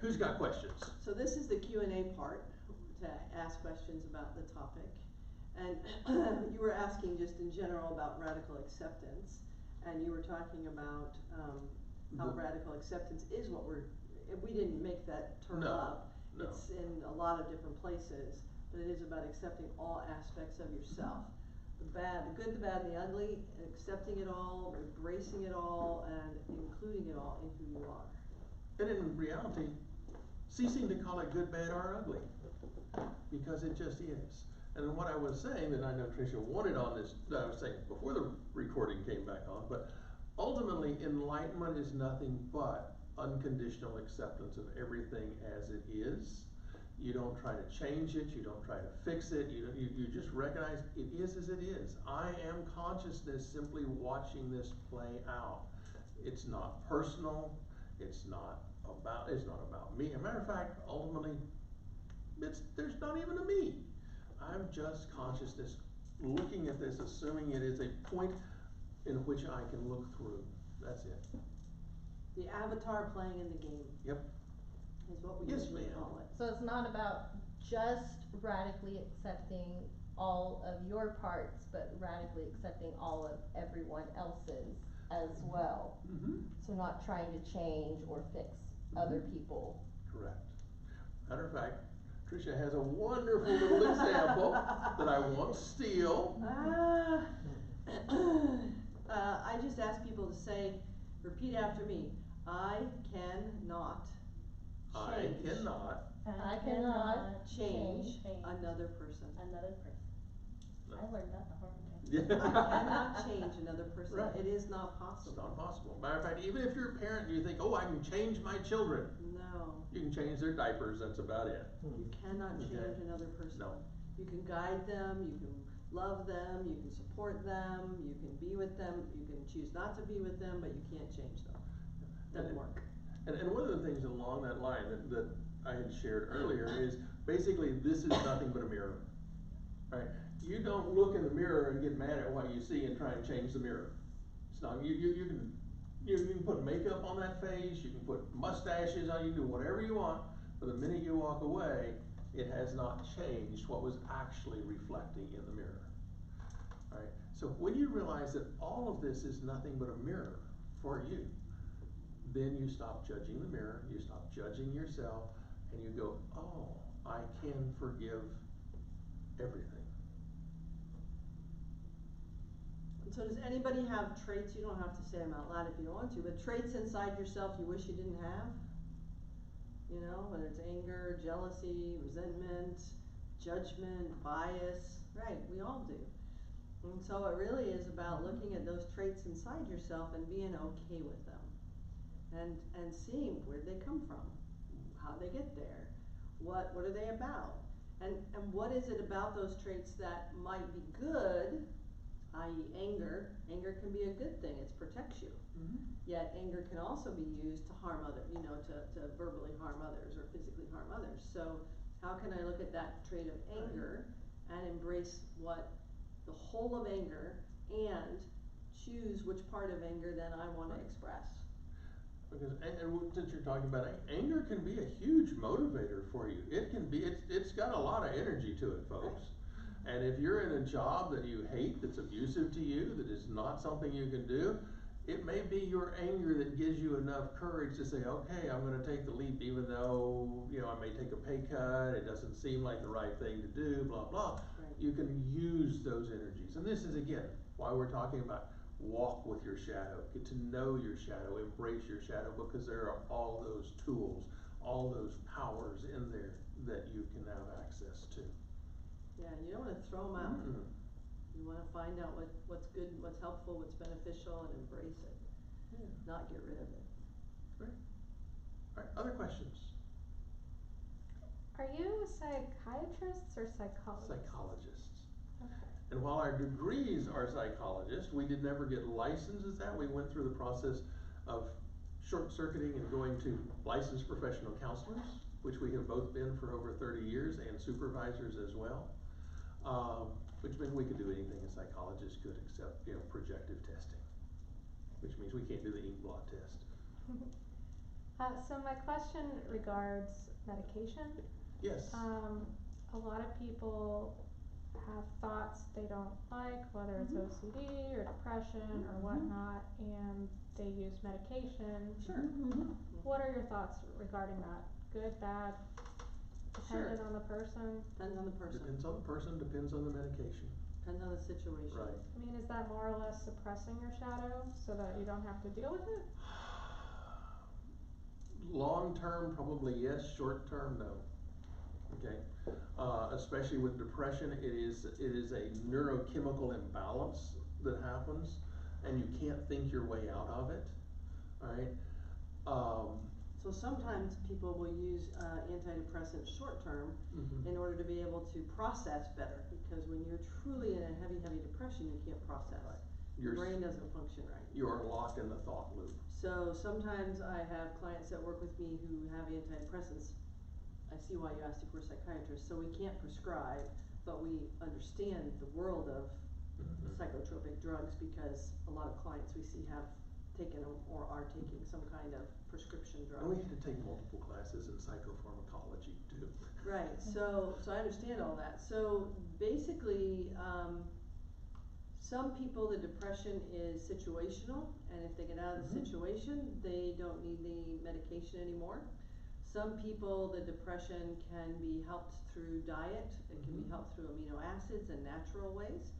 who's got questions? So this is the Q&A part, to ask questions about the topic. And you were asking just in general about radical acceptance, and you were talking about how radical acceptance is what we didn't make that term up. No. It's in a lot of different places, but it is about accepting all aspects of yourself. The bad, the good, the bad, and the ugly, accepting it all, embracing it all, and including it all in who you are. And in reality, ceasing to call it good, bad, or ugly, because it just is. And what I was saying that I know Tricia wanted on this, that I was saying before the recording came back on, but ultimately enlightenment is nothing but unconditional acceptance of everything as it is. You don't try to change it, you don't try to fix it, you just recognize it is as it is. I am consciousness simply watching this play out. It's not personal, it's not about me. As a matter of fact, ultimately, there's not even a me. I'm just consciousness looking at this, assuming it is a point in which I can look through. That's it. The avatar playing in the game. Yep. Is what we usually call it. So it's not about just radically accepting all of your parts, but radically accepting all of everyone else's as well. Mm-hmm. So not trying to change or fix other people. Correct. Matter of fact, Tricia has a wonderful little example that I won't steal. I just ask people to say, repeat after me. I cannot change another person. I learned that the hard way. Yeah. I cannot change another person. Right. It is not possible. It's not possible. Matter of fact, even if you're a parent and you think, oh, I can change my children. No. You can change their diapers, that's about it. You cannot change another person. No. You can guide them, you can love them, you can support them, you can be with them, you can choose not to be with them, but you can't change them. Doesn't work. And one of the things along that line that I had shared earlier is basically this is nothing but a mirror, right? You don't look in the mirror and get mad at what you see and try and change the mirror. It's not, you can put makeup on that face, you can put mustaches on, you can do whatever you want, but the minute you walk away, it has not changed what was actually reflecting in the mirror, right? So when you realize that all of this is nothing but a mirror for you, then you stop judging the mirror, you stop judging yourself, and you go, oh, I can forgive everything. So does anybody have traits, you don't have to say them out loud if you don't want to, but traits inside yourself you wish you didn't have? You know, whether it's anger, jealousy, resentment, judgment, bias, right, we all do. And so it really is about looking at those traits inside yourself and being okay with them. And seeing where they come from, how they get there, what are they about, and what is it about those traits that might be good, i.e. anger. Anger can be a good thing, it protects you. Mm-hmm. Yet anger can also be used to harm others, you know, to verbally harm others or physically harm others. So how can I look at that trait of anger and embrace what the whole of anger and choose which part of anger then I want to express? Because, and since you're talking about anger can be a huge motivator for you. It can be, it's got a lot of energy to it, folks. And if you're in a job that you hate, that's abusive to you, that is not something you can do, it may be your anger that gives you enough courage to say, okay, I'm going to take the leap, even though, you know, I may take a pay cut, it doesn't seem like the right thing to do, blah, blah. Right. You can use those energies. And this is, again, why we're talking about walk with your shadow, get to know your shadow, embrace your shadow, because there are all those tools, all those powers in there that you can have access to. Yeah, you don't want to throw them out. Mm-hmm. You want to find out what's good, what's helpful, what's beneficial, and embrace it. Yeah. Not get rid of it. Great. All right, other questions? Are you psychiatrists or psychologists? Psychologists. Okay. And while our degrees are psychologists, we did never get licensed as that. We went through the process of short-circuiting and going to licensed professional counselors, which we have both been for over 30 years, and supervisors as well. Which means we could do anything a psychologist could except, you know, projective testing, which means we can't do the ink blot test. So my question regards medication. Yes. A lot of people have thoughts they don't like, whether it's OCD or depression or whatnot, and they use medication. Sure. What are your thoughts regarding that? Good, bad, dependent on the person? Depends on the person, Depends on the person, depends on the medication. depends on the situation. Right. I mean, is that more or less suppressing your shadow so that you don't have to deal with it? Long term, probably yes, short term, no. Okay, especially with depression, it is a neurochemical imbalance that happens, and you can't think your way out of it, alright? So sometimes people will use antidepressants short term in order to be able to process better, because when you're truly in a heavy depression, you can't process. Right. Your brain doesn't function right. You are locked in the thought loop. So sometimes I have clients that work with me who have antidepressants. I see why you asked if we're psychiatrists, so we can't prescribe, but we understand the world of psychotropic drugs, because a lot of clients we see have taken or are taking some kind of prescription drug. And we had to take multiple classes in psychopharmacology too. Right, so I understand all that. So basically, some people, the depression is situational, and if they get out of the situation, they don't need the medication anymore. Some people, the depression can be helped through diet, it can be helped through amino acids and natural ways.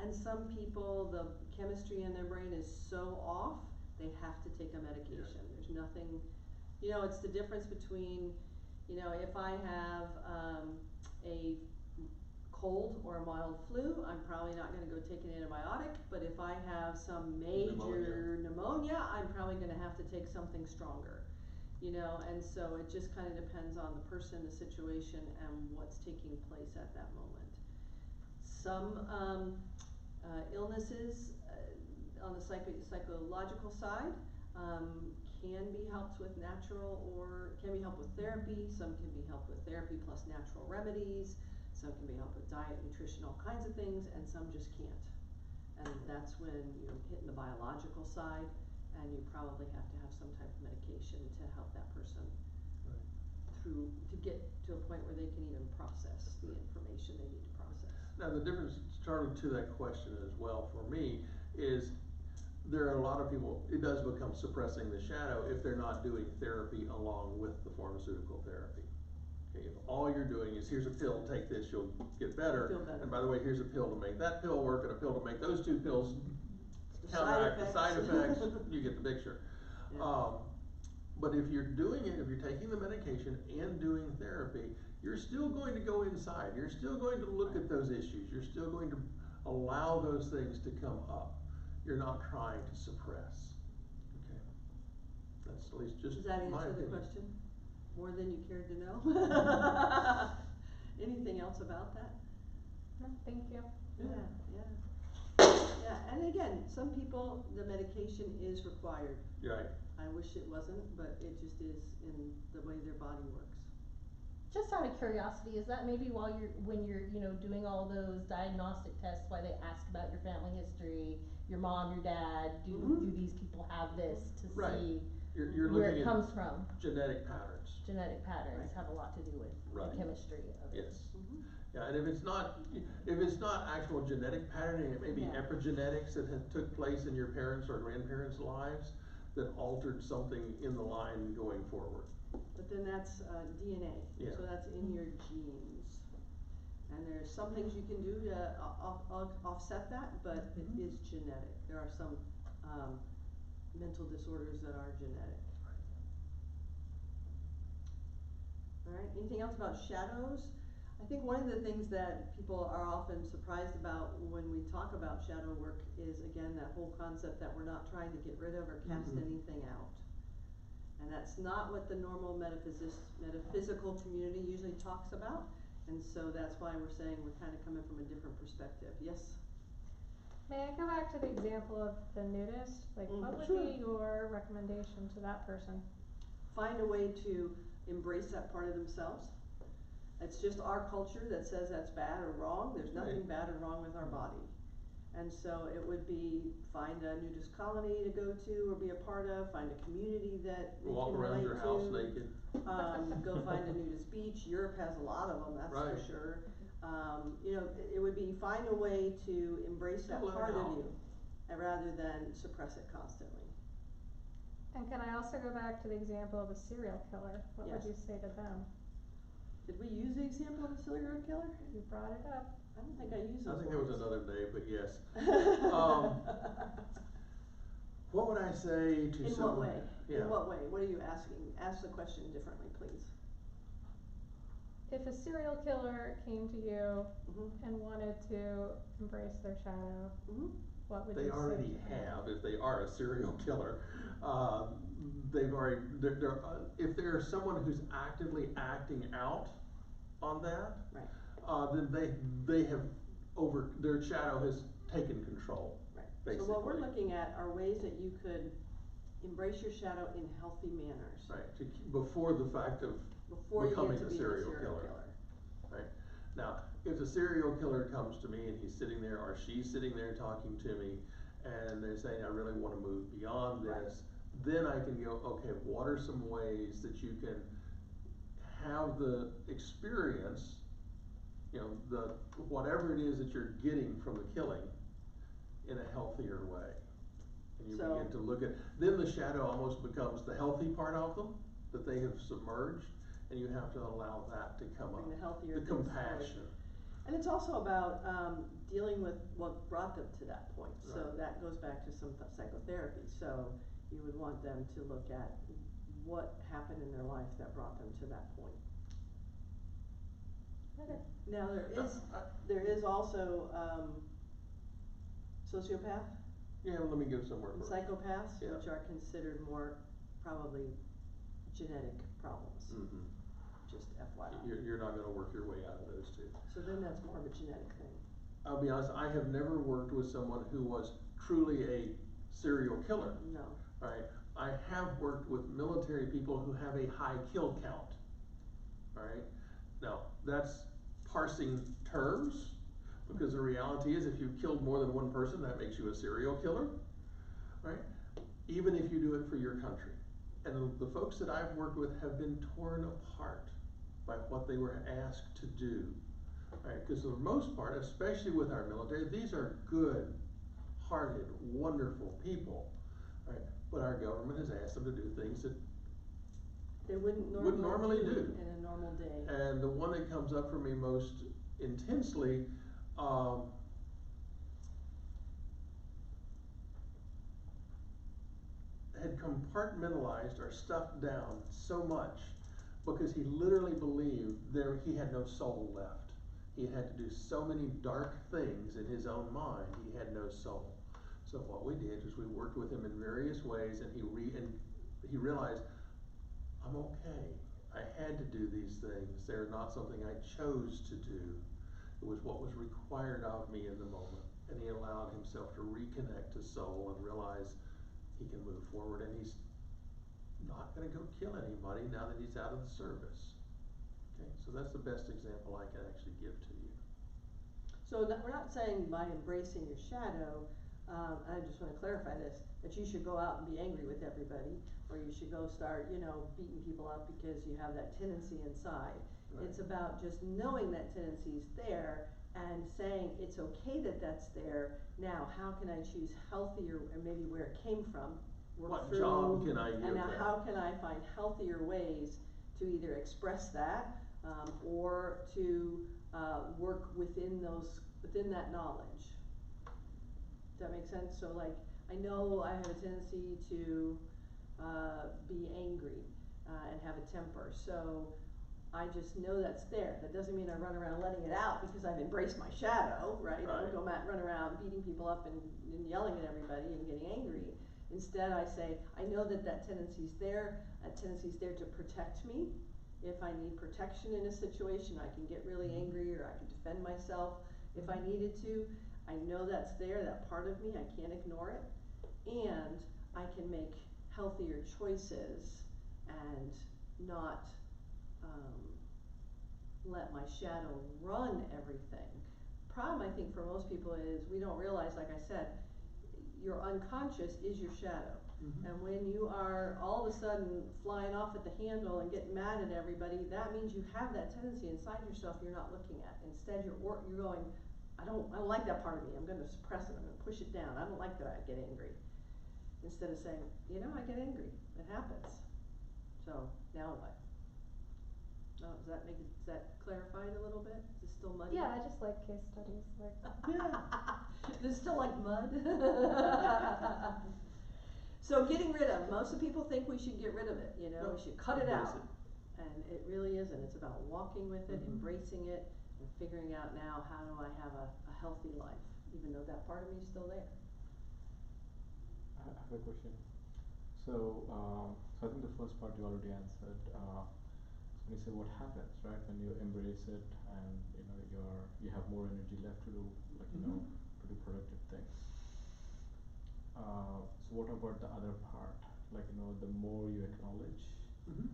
And some people, the chemistry in their brain is so off, they have to take a medication. There's nothing, you know, it's the difference between, you know, if I have a cold or a mild flu, I'm probably not gonna go take an antibiotic, but if I have some major pneumonia, I'm probably gonna have to take something stronger. You know, and so it just kind of depends on the person, the situation, and what's taking place at that moment. Some illnesses on the psychological side can be helped with natural, or can be helped with therapy. Some can be helped with therapy plus natural remedies. Some can be helped with diet, nutrition, all kinds of things, and some just can't. And that's when you're hitting the biological side, and you probably have to have some type of medication to help that person through, to get to a point where they can even process the information they need to process. Now, the difference, Charlie, to that question as well for me is there are a lot of people, it does become suppressing the shadow if they're not doing therapy along with the pharmaceutical therapy. Okay, if all you're doing is, here's a pill, take this, you'll get better. Feel better. And by the way, here's a pill to make that pill work, and a pill to make those two pills counteract the side effects, you get the picture. Yeah. But if you're doing it, if you're taking the medication and doing therapy, you're still going to go inside, you're still going to look at those issues, you're still going to allow those things to come up. You're not trying to suppress, okay? That's at least just Does that my answer the opinion. question? More than you cared to know? Anything else about that? No, thank you. Yeah, and again, some people, the medication is required. Right. I wish it wasn't, but it just is in the way their body works. Just out of curiosity, is that maybe when you're, you know, doing all those diagnostic tests, why they ask about your family history, your mom, your dad, do these people have this, to see You're where looking it comes from? genetic patterns. Genetic patterns Right. have a lot to do with Right. the chemistry of it. Yes. Yeah, and if it's not actual genetic patterning, it may be epigenetics that had took place in your parents' or grandparents' lives that altered something in the line going forward. But then that's DNA, Yeah. so that's in your genes. And there's some things you can do to offset that, but it is genetic. There are some mental disorders that are genetic. Alright, anything else about shadows? I think one of the things that people are often surprised about when we talk about shadow work is, again, that whole concept that we're not trying to get rid of or cast anything out. And that's not what the normal metaphysical community usually talks about, and so that's why we're saying we're kind of coming from a different perspective. Yes? May I go back to the example of the nudist? Like, what would be your recommendation to that person? Find a way to embrace that part of themselves. It's just our culture that says that's bad or wrong. There's nothing bad or wrong with our body. And so it would be find a nudist colony to go to or be a part of, find a community that we Walk can around relate your house to. naked. Go find a nudist beach. Europe has a lot of them, that's for Right. sure. You know, it would be find a way to embrace that Fill it part out. of you, rather than suppress it constantly. And can I also go back to the example of a serial killer? What would Yes. you say to them? Did we use the example of a serial killer? You brought it up. I don't think I used I those think there was words. another day, but yes. What would I say to In someone? what way? Yeah. In what way? What are you asking? Ask the question differently, please. If a serial killer came to you Mhm. and wanted to embrace their shadow, Mhm. what would They you say already to them? have, if they are a serial killer. They've already, if there's someone who's actively acting out on that, Right. then they have their shadow has taken control. Right. Basically. So what we're looking at are ways that you could embrace your shadow in healthy manners. Right, before the fact of Before you becoming get to a be serial a serial killer. killer. Right, now, if the serial killer comes to me and he's sitting there, or she's sitting there talking to me, and they're saying, I really wanna move beyond Right. this, then I can go, okay, what are some ways that you can have the experience, you know, whatever it is that you're getting from the killing in a healthier way. And you So- begin to look at, then the shadow almost becomes the healthy part of them, that they have submerged, and you have to allow that to come up. Bring the healthier The things forward. compassion. And it's also about, dealing with what brought them to that point. So Right. that goes back to some psychotherapy. So you would want them to look at what happened in their life that brought them to that point. Okay. Now, there is also, sociopath Yeah, let me go somewhere and first. psychopaths, Yeah. which are considered more probably genetic problems, Mhm. just FYI. You're not gonna work your way out of those two. So then that's more of a genetic thing. I'll be honest, I have never worked with someone who was truly a serial killer. No. Alright, I have worked with military people who have a high kill count. Alright, now, that's parsing terms, because the reality is if you've killed more than one person, that makes you a serial killer. Right, even if you do it for your country. And the folks that I've worked with have been torn apart by what they were asked to do. Right, cause for the most part, especially with our military, these are good-hearted, wonderful people. Right, but our government has asked them to do things that, They wouldn't Wouldn't normally normally do. do in a normal day. and the one that comes up for me most intensely, had compartmentalized or stuffed down so much because he literally believed he had no soul left. He had to do so many dark things in his own mind, he had no soul. So what we did is we worked with him in various ways, and he realized, I'm okay. I had to do these things. They're not something I chose to do. It was what was required of me in the moment. And he allowed himself to reconnect to soul and realize he can move forward, and he's not gonna go kill anybody now that he's out of the service. Okay, so that's the best example I can actually give to you. So we're not saying by embracing your shadow, I just wanna clarify this, that you should go out and be angry with everybody, or you should go start, beating people up because you have that tendency inside. Right. It's about just knowing that tendency's there and saying it's okay that that's there. Now, how can I choose healthier, and maybe where it came from, work What through, job can I give and now that? how can I find healthier ways to either express that, or to, work within that knowledge. Does that make sense? So like, I know I have a tendency to, be angry, and have a temper, so I just know that's there. That doesn't mean I run around letting it out because I've embraced my shadow, right? I don't Right. run around beating people up and yelling at everybody and getting angry. Instead, I say, I know that tendency's there. That tendency's there to protect me. If I need protection in a situation, I can get really angry, or I can defend myself if I needed to. I know that's there, that part of me, I can't ignore it. And I can make healthier choices and not, let my shadow run everything, problem, I think, for most people is we don't realize, like I said, your unconscious is your shadow. Mhm. And when you are all of a sudden flying off at the handle and getting mad at everybody, that means you have that tendency inside yourself you're not looking at. Instead, you're going, I don't like that part of me. I'm going to suppress it. I'm going to push it down. I don't like that I get angry. Instead of saying, I get angry. It happens. So now what? Oh, does that clarified a little bit? Is it still muddy? Yeah, I just like case studies, like. Yeah. Is it still like mud? So getting rid of, most of people think we should get rid of it, Nope. we should cut it Embrace out. it. And it really isn't. It's about walking with it, Mhm. embracing it, and figuring out now how do I have a healthy life, even though that part of me is still there. I have a question. So I think the first part you already answered. When you say what happens, right? When you embrace it and you have more energy left to do Mhm. to do productive things. So what about the other part? The more you acknowledge, Mhm.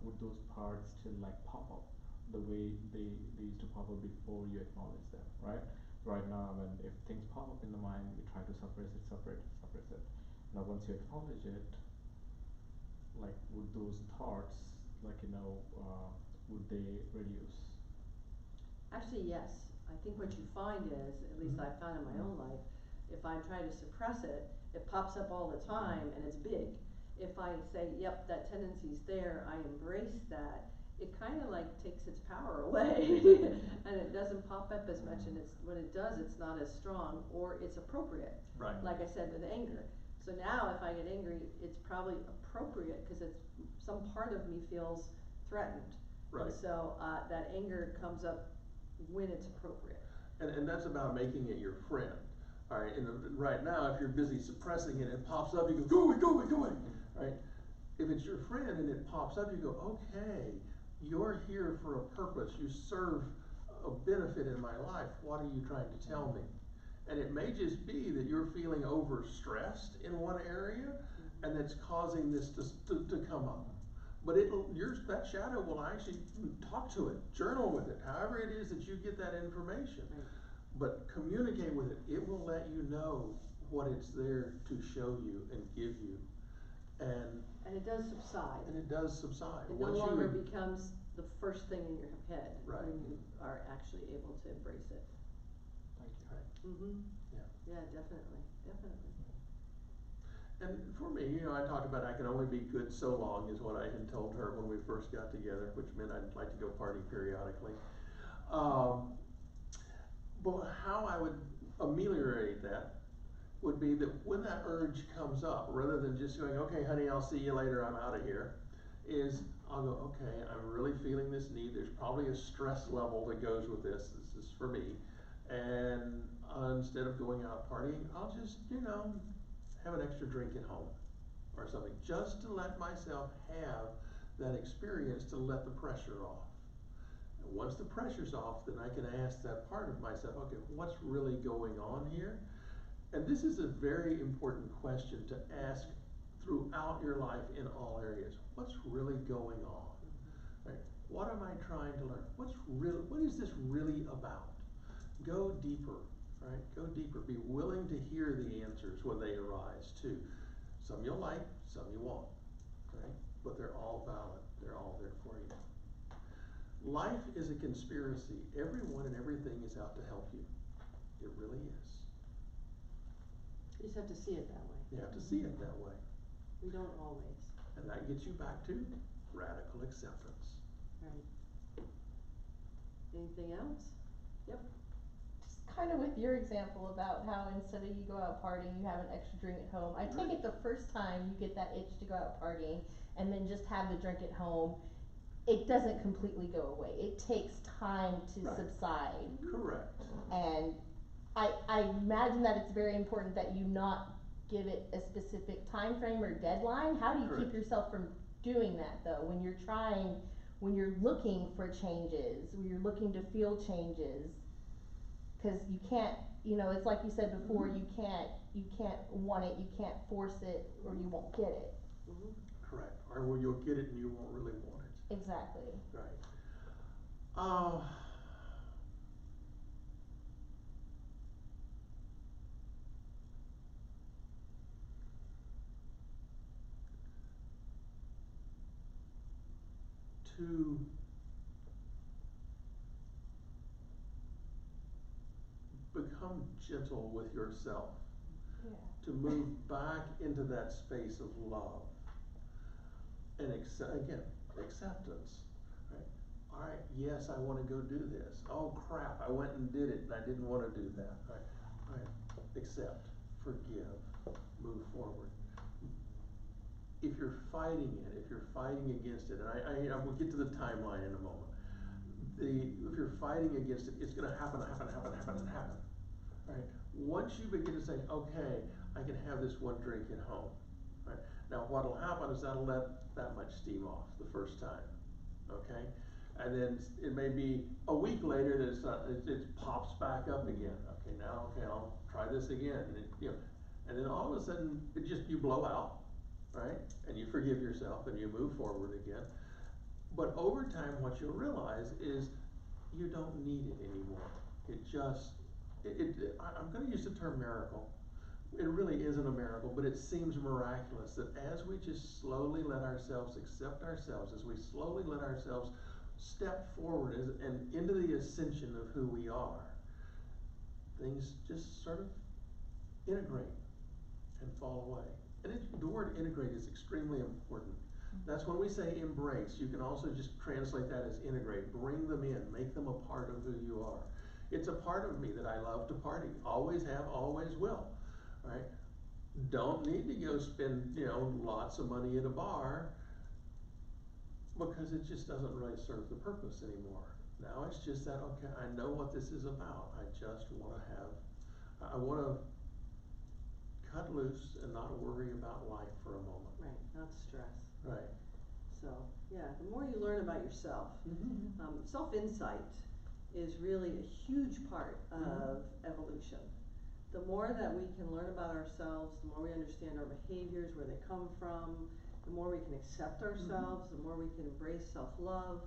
would those parts still pop up the way they used to pop up before you acknowledge them, right? Right now, if things pop up in the mind, we try to suppress it. Now, once you acknowledge it, would those thoughts, would they reduce? Actually, yes. I think what you find is, at least Mhm. I've found in my own life, if I try to suppress it, it pops up all the time and it's big. If I say, yep, that tendency's there, I embrace that, it kind of takes its power away and it doesn't pop up as much, and when it does, it's not as strong, or it's appropriate. Right. Like I said, with anger. So now if I get angry, it's probably appropriate because some part of me feels threatened. Right. And so that anger comes up when it's appropriate. And that's about making it your friend. All right. Right now, if you're busy suppressing it, it pops up. You go away. Right. If it's your friend and it pops up, you go, okay, you're here for a purpose. You serve a benefit in my life. What are you trying to tell me? And it may just be that you're feeling overstressed in one area, and that's causing this to come up. But that shadow will actually talk to it, journal with it, however it is that you get that information. Right. But communicate with it. It will let you know what it's there to show you and give you. And it does subside. it does subside. It no longer becomes the first thing in your head Right. when you are actually able to embrace it. Thank you. Right. Yeah, definitely. And for me, I talked about I can only be good so long is what I had told her when we first got together, which meant I'd like to go party periodically. But how I would ameliorate that would be that when that urge comes up, rather than just going, okay, honey, I'll see you later, I'm out of here, is I'll go, okay, I'm really feeling this need. There's probably a stress level that goes with this. This is for me. And instead of going out partying, I'll just, have an extra drink at home or something, just to let myself have that experience, to let the pressure off. And once the pressure's off, then I can ask that part of myself, okay, what's really going on here? And this is a very important question to ask throughout your life in all areas. What's really going on? Right? What am I trying to learn? What is this really about? Go deeper, right? Go deeper. Be willing to hear the answers when they arise too. Some you'll like, some you won't, right? But they're all valid. They're all there for you. Life is a conspiracy. Everyone and everything is out to help you. It really is. You just have to see it that way. You have to see it that way. We don't always. And that gets you back to radical acceptance. Right. Anything else? Yep. Just kind of with your example about how instead of you go out partying, you have an extra drink at home. I take it the first time you get that itch to go out partying and then just have the drink at home, it doesn't completely go away. It takes time to subside. Correct. And I imagine that it's very important that you not give it a specific time frame or deadline. How do you keep yourself from doing that though? When you're looking for changes, when you're looking to feel changes, because you can't, it's like you said before, you can't want it, you can't force it, or you won't get it. Mm-hmm. Correct. Or you'll get it and you won't really want it. Exactly. Right. to become gentle with yourself, Yeah. to move back into that space of love and acceptance, right? All right, yes, I want to go do this. Oh crap, I went and did it and I didn't want to do that. All right, accept, forgive, move forward. If you're fighting it, if you're fighting against it, and I will get to the timeline in a moment. If you're fighting against it, it's going to happen. Right? Once you begin to say, okay, I can have this one drink at home. Right? Now, what'll happen is that'll let that much steam off the first time. Okay, and then it may be a week later that it's not. It pops back up again. Okay, now I'll try this again, and and then all of a sudden you blow out. Right? And you forgive yourself and you move forward again. But over time, what you'll realize is you don't need it anymore. I'm going to use the term miracle. It really isn't a miracle, but it seems miraculous that as we just slowly let ourselves accept ourselves, as we slowly let ourselves step forward and into the ascension of who we are, things just sort of integrate and fall away. And the word integrate is extremely important. That's when we say embrace. You can also just translate that as integrate. Bring them in. Make them a part of who you are. It's a part of me that I love to party. Always have, always will. Right? Don't need to go spend, lots of money at a bar because it just doesn't really serve the purpose anymore. Now it's just that, okay, I know what this is about. I just want to cut loose and not worry about life for a moment. Right, not stress. Right. So, yeah, the more you learn about yourself, self-insight is really a huge part of evolution. The more that we can learn about ourselves, the more we understand our behaviors, where they come from, the more we can accept ourselves, the more we can embrace self-love,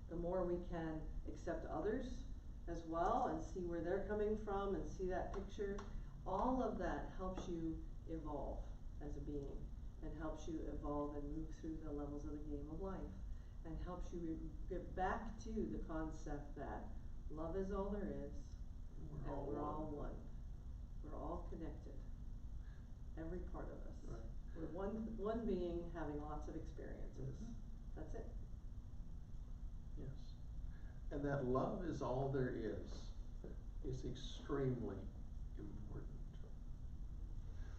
the more we can accept others as well and see where they're coming from and see that picture. All of that helps you evolve as a being and helps you evolve and move through the levels of the game of life and helps you get back to the concept that love is all there is and we're all one. We're all connected. Every part of us. Right. We're one being having lots of experiences. That's it. Yes. And that love is all there is extremely important.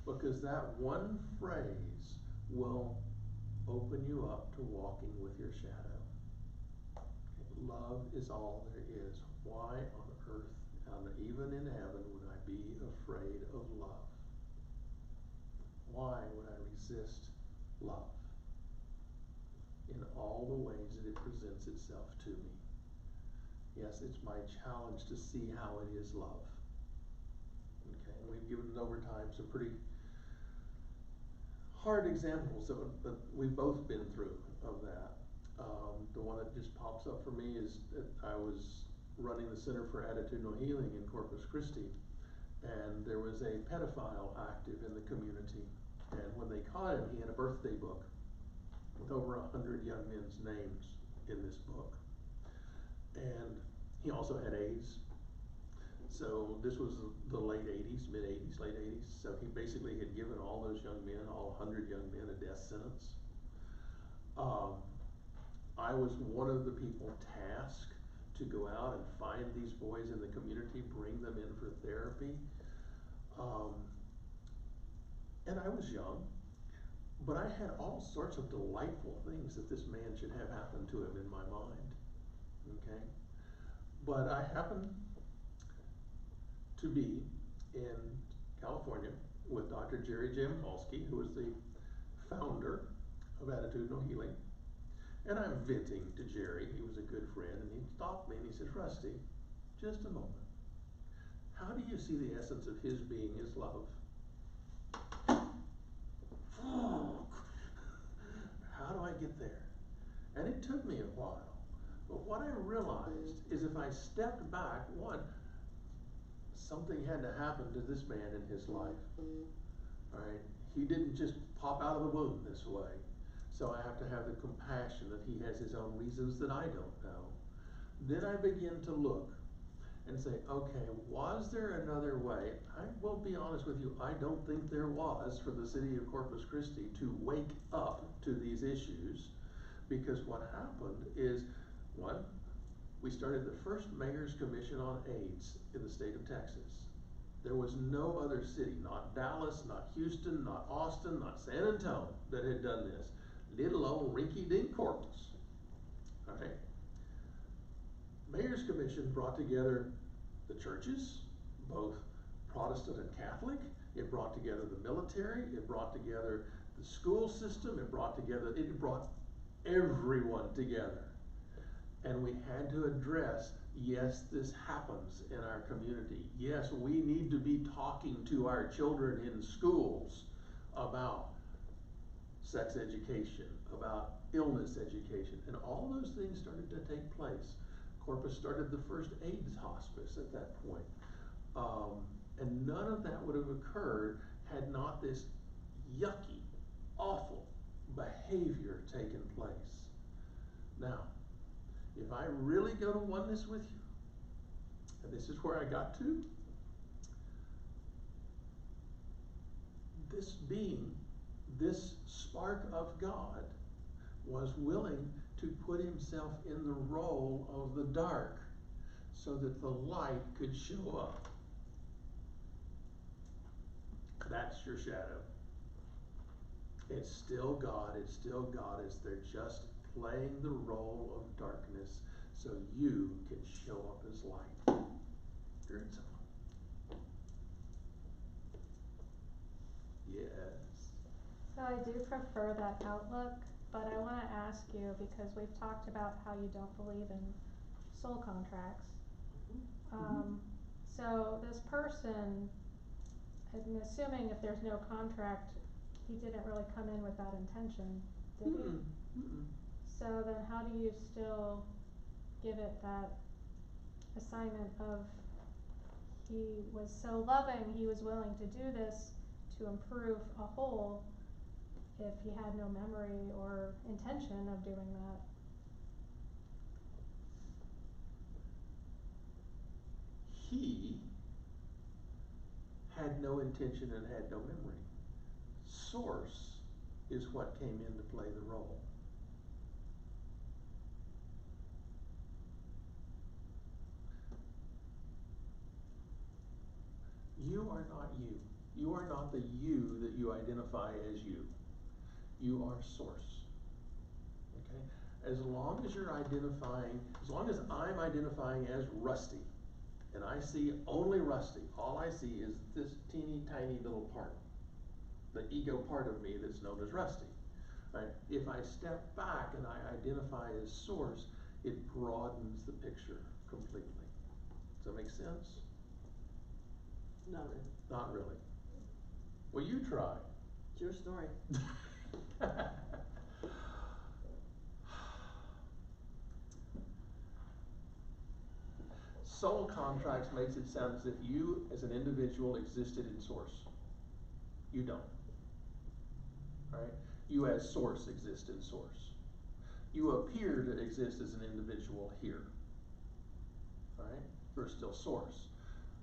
Because that one phrase will open you up to walking with your shadow. Okay. Love is all there is. Why on earth, even in heaven, would I be afraid of love? Why would I resist love in all the ways that it presents itself to me? Yes, it's my challenge to see how it is love. Okay, and we've given over time some pretty hard examples that we've both been through of that. The one that just pops up for me is that I was running the Center for Attitudinal Healing in Corpus Christi, and there was a pedophile active in the community. And when they caught him, he had a birthday book with over 100 young men's names in this book. And he also had AIDS. So this was the late 80s, mid 80s, late 80s. So he basically had given all those young men, all 100 young men, a death sentence. I was one of the people tasked to go out and find these boys in the community, bring them in for therapy. And I was young, but I had all sorts of delightful things that this man should have happened to him in my mind. Okay? But I happened to be in California with Dr. Jerry Jampolsky, who was the founder of Attitudinal Healing. And I'm venting to Jerry. He was a good friend, and he stopped me and he said, "Rusty, just a moment. How do you see the essence of his being is love?" How do I get there? And it took me a while. But what I realized is if I stepped back, one, something had to happen to this man in his life. All right? He didn't just pop out of the womb this way. So I have to have the compassion that he has his own reasons that I don't know. Then I begin to look and say, okay, was there another way? I will be honest with you, I don't think there was for the city of Corpus Christi to wake up to these issues, because what happened is, one, we started the first Mayor's Commission on AIDS in the state of Texas. There was no other city, not Dallas, not Houston, not Austin, not San Antonio, that had done this, little old rinky-dink Corpus. All right. Mayor's Commission brought together the churches, both Protestant and Catholic. It brought together the military. It brought together the school system. It brought everyone together. And we had to address, yes, this happens in our community. Yes, we need to be talking to our children in schools about sex education, about illness education, and all those things started to take place. Corpus started the first AIDS hospice at that point. And none of that would have occurred had not this yucky, awful behavior taken place. Now, if I really go to oneness with you, and this is where I got to, this being, this spark of God, was willing to put himself in the role of the dark so that the light could show up. That's your shadow. It's still God, it's still God, it's they're just playing the role of darkness so you can show up as light. Pure and simple. Yes. So I do prefer that outlook, but I want to ask you, because we've talked about how you don't believe in soul contracts. So this person, I'm assuming if there's no contract, he didn't really come in with that intention, did he? So then how do you still give it that assignment of, he was so loving, he was willing to do this to improve a whole, if he had no memory or intention of doing that? He had no intention and had no memory. Source is what came in to play the role. You are not you. You are not the you that you identify as you. You are source. Okay? As long as you're identifying, as long as I'm identifying as Rusty, and I see only Rusty, all I see is this teeny tiny little part, the ego part of me that's known as Rusty. Right? If I step back and I identify as source, it broadens the picture completely. Does that make sense? Not really. Not really. Well, you try. It's your story. Soul contracts makes it sound as if you as an individual existed in source. You don't. Right? You as source exist in source. You appear to exist as an individual here. Right? You're still source.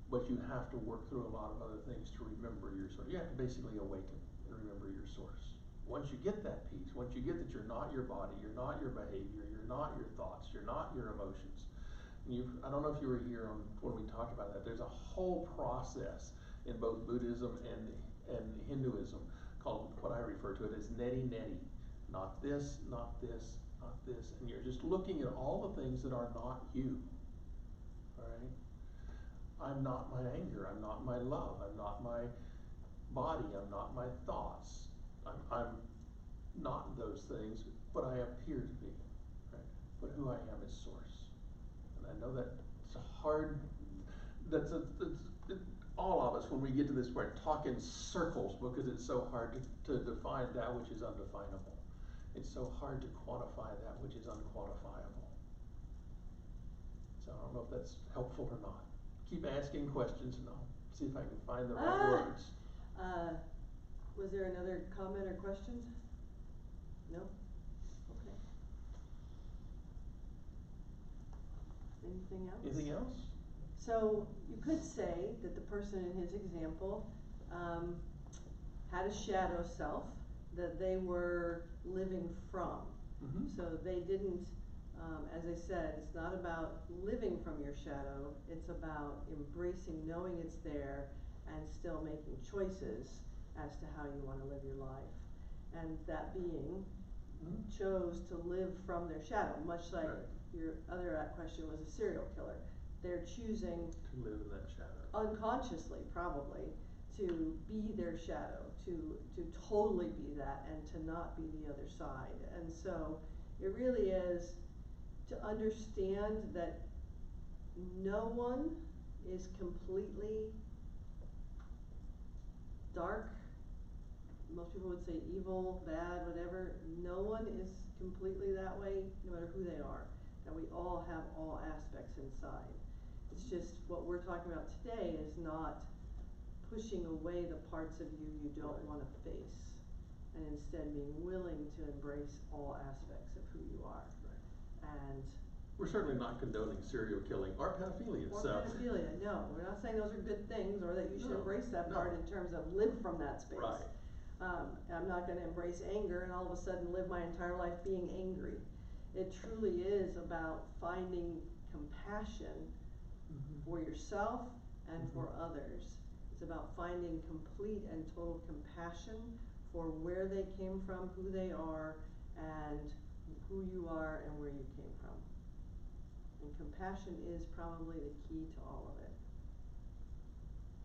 But you have to work through a lot of other things to remember your source. You have to basically awaken and remember your source. Once you get that peace, once you get that you're not your body, you're not your behavior, you're not your thoughts, you're not your emotions. I don't know if you were here when we talked about that. There's a whole process in both Buddhism and Hinduism called what I refer to it as neti. Not this, not this, not this. And you're just looking at all the things that are not you. All right? I'm not my anger, I'm not my love, I'm not my body, I'm not my thoughts. I'm not those things, but I appear to be. Right? But who I am is source. And I know that it's hard, all of us, when we get to this point, talk in circles because it's so hard to define that which is undefinable. It's so hard to quantify that which is unquantifiable. So I don't know if that's helpful or not. Keep asking questions and I'll see if I can find the right words. Was there another comment or question? No? Anything else? Anything else? So you could say that the person in his example had a shadow self that they were living from. Mm-hmm. So they didn't, as I said, it's not about living from your shadow, it's about embracing, knowing it's there, and still making choices as to how you want to live your life. And that being chose to live from their shadow, much like Right. your other question was a serial killer. They're choosing To live in that shadow. unconsciously, probably, to be their shadow, to totally be that, and to not be the other side. And so it really is to understand that no one is completely dark. Most people would say evil, bad, whatever. No one is completely that way, no matter who they are. That we all have all aspects inside. It's just what we're talking about today is not pushing away the parts of you you don't Right. want to face, and instead being willing to embrace all aspects of who you are. Right. And We're certainly not condoning serial killing or pedophilia, or so. pedophilia, no, we're not saying those are good things or that you should No, embrace that no. part in terms of live from that space. Right. I'm not gonna embrace anger and all of a sudden live my entire life being angry. It truly is about finding compassion Mhm. for yourself and Mhm. for others. It's about finding complete and total compassion for where they came from, who they are, and who you are and where you came from. And compassion is probably the key to all of it.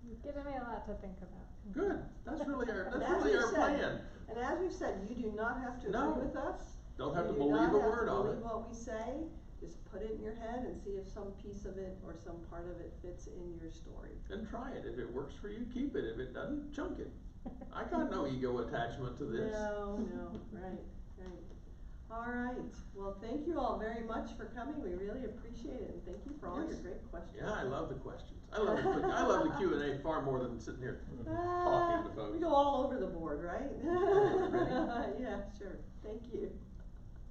You've given me a lot to think about. Good, that's really our, And that's as really we've our said- plan. And as we've said, you do not have to No. agree with us. Don't have to You do believe not a have word to of believe it. what we say. Just put it in your head and see if some piece of it or some part of it fits in your story. And try it. If it works for you, keep it. If it doesn't, chunk it. I got no ego attachment to this. No, right. All right, well, thank you all very much for coming, we really appreciate it, and thank you for all your Yes. great questions. Yeah, I love the questions. I love the Q&A far more than sitting here talking to folks. We go all over the board, right? Ready? Yeah, sure, thank you.